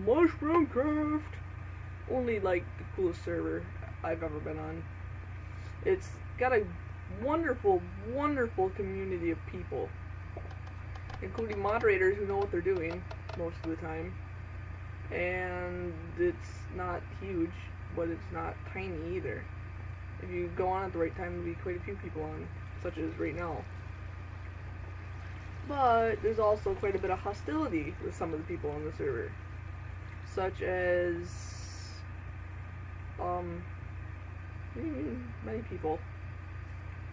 Mushroomcraft. Only like the coolest server I've ever been on. It's got a wonderful, wonderful community of people, including moderators who know what they're doing most of the time. And it's not huge, but it's not tiny either. If you go on at the right time, there'll be quite a few people on, such as right now. But there's also quite a bit of hostility with some of the people on the server, such as many people.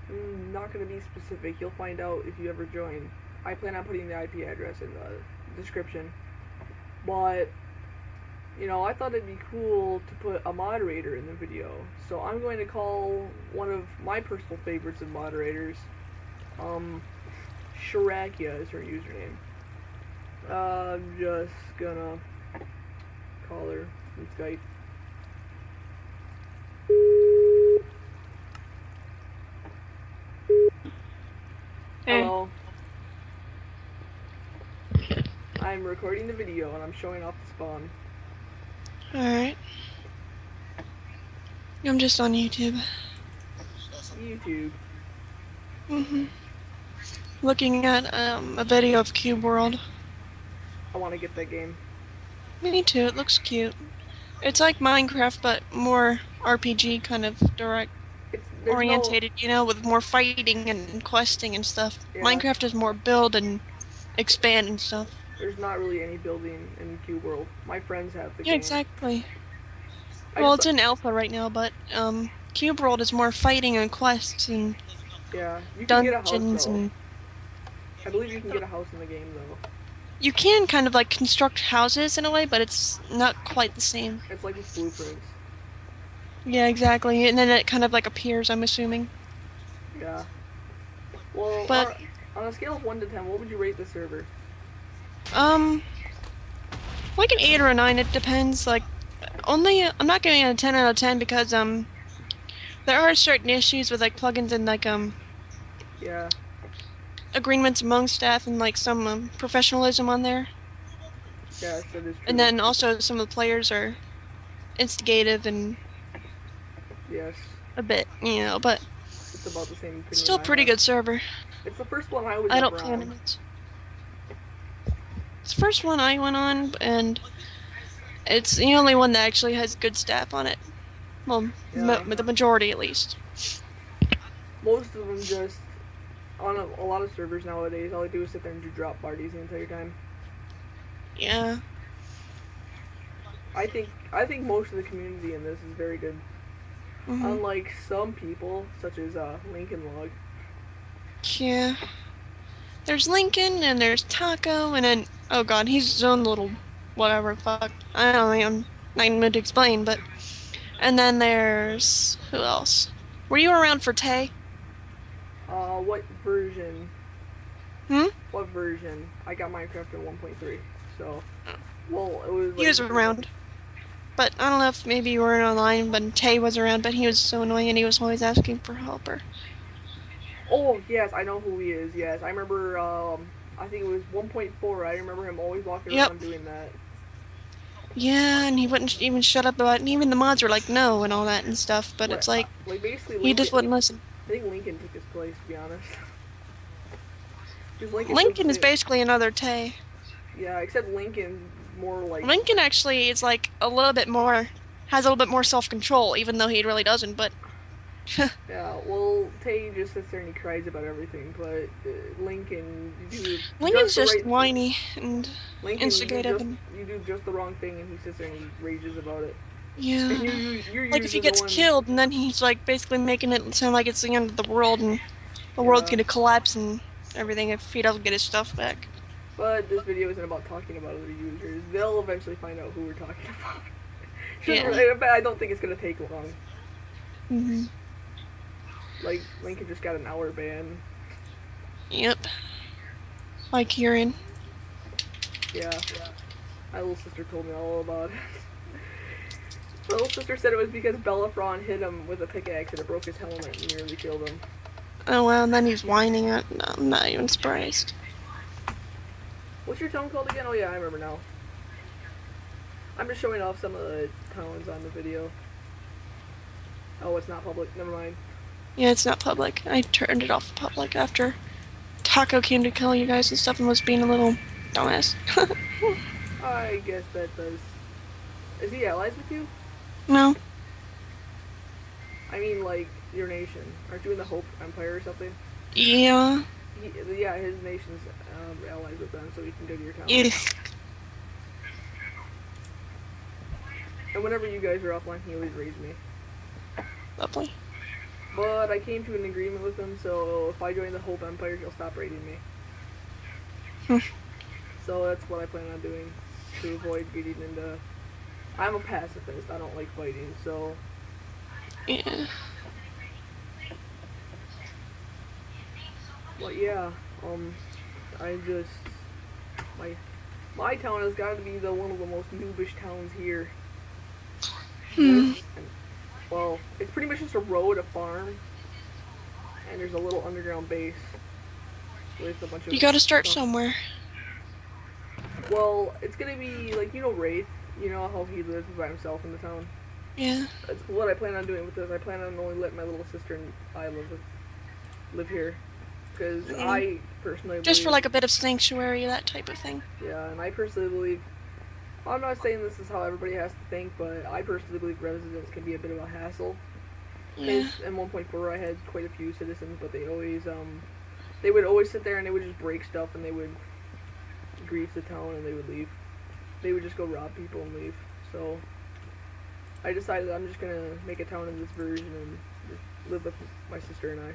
I'm not going to be specific. You'll find out if you ever join. I plan on putting the IP address in the description. But, you know, I thought it'd be cool to put a moderator in the video. So I'm going to call one of my personal favorites of moderators, Shurrackia is her username. I'm just gonna call her in Skype. Hey. Hello. I'm recording the video and I'm showing off the spawn. Alright. I'm just on YouTube. YouTube. Looking at a video of Cube World. I want to get that game. Me too, it looks cute. It's like Minecraft, but more RPG kind of direct orientated, you know, with more fighting and questing and stuff. Yeah. Minecraft is more build and expand and stuff. There's not really any building in Cube World. My friends have the game. Yeah, exactly. Well, it's in alpha right now, but Cube World is more fighting and quests and yeah, you can dungeons get a house, and... I believe you can get a house in the game, though. You can kind of like construct houses in a way, but it's not quite the same. It's like with blueprints. Yeah, exactly. And then it kind of like appears, I'm assuming. Yeah. Well, but on a scale of 1 to 10, what would you rate the server? Like an 8 or a 9, it depends. Like, I'm not giving it a 10 out of 10 because, there are certain issues with, like, plugins and, like, yeah. agreements among staff and, like, some, professionalism on there. Yes, that is true. And then also some of the players are instigative and... yes. A bit, you know, but... It's about the same opinion. Still pretty good server. It's the first one I was I don't play on it. It's the first one I went on, and it's the only one that actually has good staff on it. Well, yeah. The majority at least. Most of them just, on a lot of servers nowadays, all they do is sit there and do drop parties the entire time. Yeah. I think most of the community in this is very good. Unlike some people, such as Lincoln Log. Yeah. There's Lincoln, and there's Taco, and then, oh god, he's his own little whatever, fuck. I don't know, I'm not even going to explain, but... And then there's... who else? Were you around for Tay? What version? What version? I got Minecraft at 1.3, so... Well, it was like... He was around. But I don't know if maybe you weren't online, but Tay was around, but he was so annoying and he was always asking for help. Oh, yes, I know who he is, yes. I remember, I think it was 1.4, I remember him always walking around doing that. Yeah, and he wouldn't even shut up about it, and even the mods were like, no, and all that and stuff, but it's like basically he just wouldn't listen. I think Lincoln took his place, to be honest. Lincoln is basically another Tay. Yeah, except Lincoln more like... Lincoln actually is like a little bit more, has a little bit more self-control, even though he really doesn't, but... Yeah, well, Tay just sits there and he cries about everything, but Lincoln, Lincoln's just whiny and instigative. You do just the wrong thing and he sits there and he rages about it. Yeah. And you're like if he gets killed and then he's like basically making it sound like it's the end of the world and the world's gonna collapse and everything if he doesn't get his stuff back. But this video isn't about talking about other users. They'll eventually find out who we're talking about. Yeah. I don't think it's gonna take long. Like, Lincoln just got an hour ban. Yep. Like Kieran. Yeah. My little sister told me all about it. My little sister said it was because Belafron hit him with a pickaxe and it broke his helmet and nearly killed him. Oh well, and then he's whining it. No, I'm not even surprised. What's your tone called again? Oh yeah, I remember now. I'm just showing off some of the towns on the video. Oh, it's not public. Never mind. Yeah, it's not public. I turned it off public after Taco came to kill you guys and stuff and was being a little dumbass. I guess that does. Is he allies with you? No. I mean, like, your nation. Aren't you in the Hope Empire or something? Yeah. Yeah, his nation's allies with them, so he can go to your town. Yeah. And whenever you guys are offline, he always raids me. Lovely. But I came to an agreement with him, so if I join the Hope Empire, he'll stop raiding me. So that's what I plan on doing to avoid getting into... I'm a pacifist, I don't like fighting, so... Yeah. But yeah, I just... My town has got to be one of the most noobish towns here. Well, it's pretty much just a road, a farm, and there's a little underground base with a bunch of... You gotta start stuff. somewhere. Well, it's gonna be, like, you know Wraith? You know how he lives by himself in the town? Yeah. That's what I plan on doing with this. I plan on only letting my little sister and I live here. Because I personally Just for believe, like a bit of sanctuary, that type of thing. yeah, and I personally believe... I'm not saying this is how everybody has to think, but I personally believe residents can be a bit of a hassle. Yeah. Because in 1.4 I had quite a few citizens, but they would always sit there and they would just break stuff and they would grief the town and they would leave. They would just go rob people and leave. So I decided I'm just gonna make a town in this version and just live with my sister and I.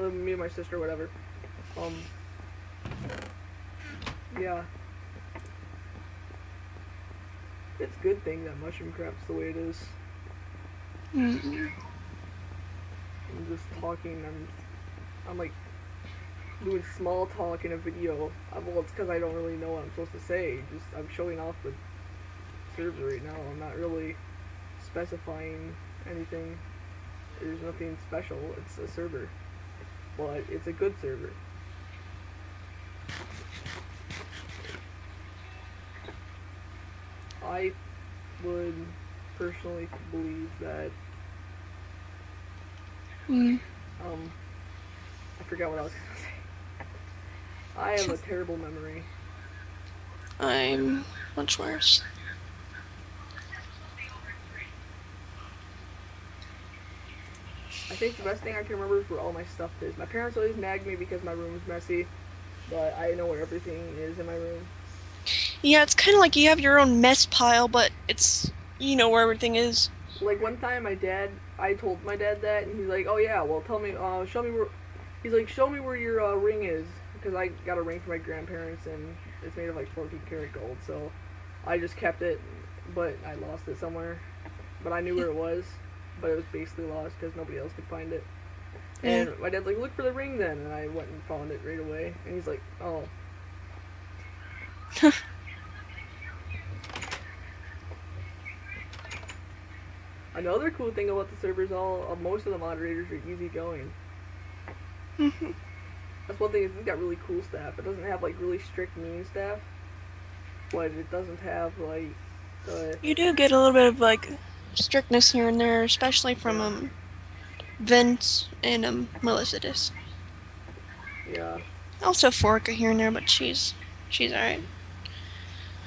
Me and my sister, whatever. Yeah. It's a good thing that Mushroomcraft's the way it is. Mm-hmm. I'm just talking, I'm like doing small talk in a video. Well, it's because I don't really know what I'm supposed to say. I'm showing off the server right now. I'm not really specifying anything. There's nothing special. It's a server, but it's a good server. I would personally believe that I forgot what I was gonna say. I have a terrible memory. I'm much worse. I think the best thing I can remember is where all my stuff is. My parents always nagged me because my room's messy, but I know where everything is in my room. Yeah, it's kind of like you have your own mess pile, but it's, you know where everything is. Like one time I told my dad that, and he's like, oh yeah, well show me where, he's like, show me where your ring is, because I got a ring from my grandparents, and it's made of like 14 karat gold, so I just kept it, but I lost it somewhere, but I knew where it was, but it was basically lost because nobody else could find it. And my dad's like, look for the ring then, and I went and found it right away, and he's like, oh. Another cool thing about the server is most of the moderators are easygoing. That's one thing, is it's got really cool staff. It doesn't have like really strict mean staff, but it doesn't have like You do get a little bit of like strictness here and there, especially from Vince and Melicitus. Yeah. Also Forca here and there, but she's alright.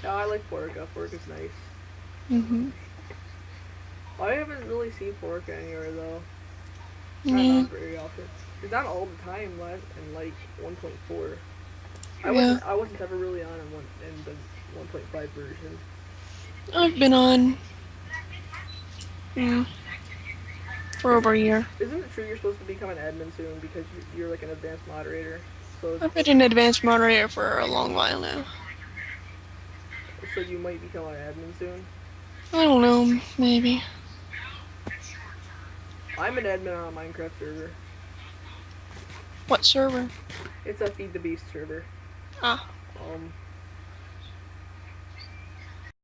Yeah, I like Forca. Forca's nice. Mm-hmm. I haven't really seen Forca anywhere though. Yeah. Not very often. It's not all the time in like 1.4. I wasn't ever really on in the 1.5 version. I've been on for over a year. Isn't it true you're supposed to become an admin soon because you're like an advanced moderator? So I've been an advanced moderator for a long while now. So you might become an admin soon? I don't know, maybe. I'm an admin on a Minecraft server. What server? It's a Feed the Beast server. Ah.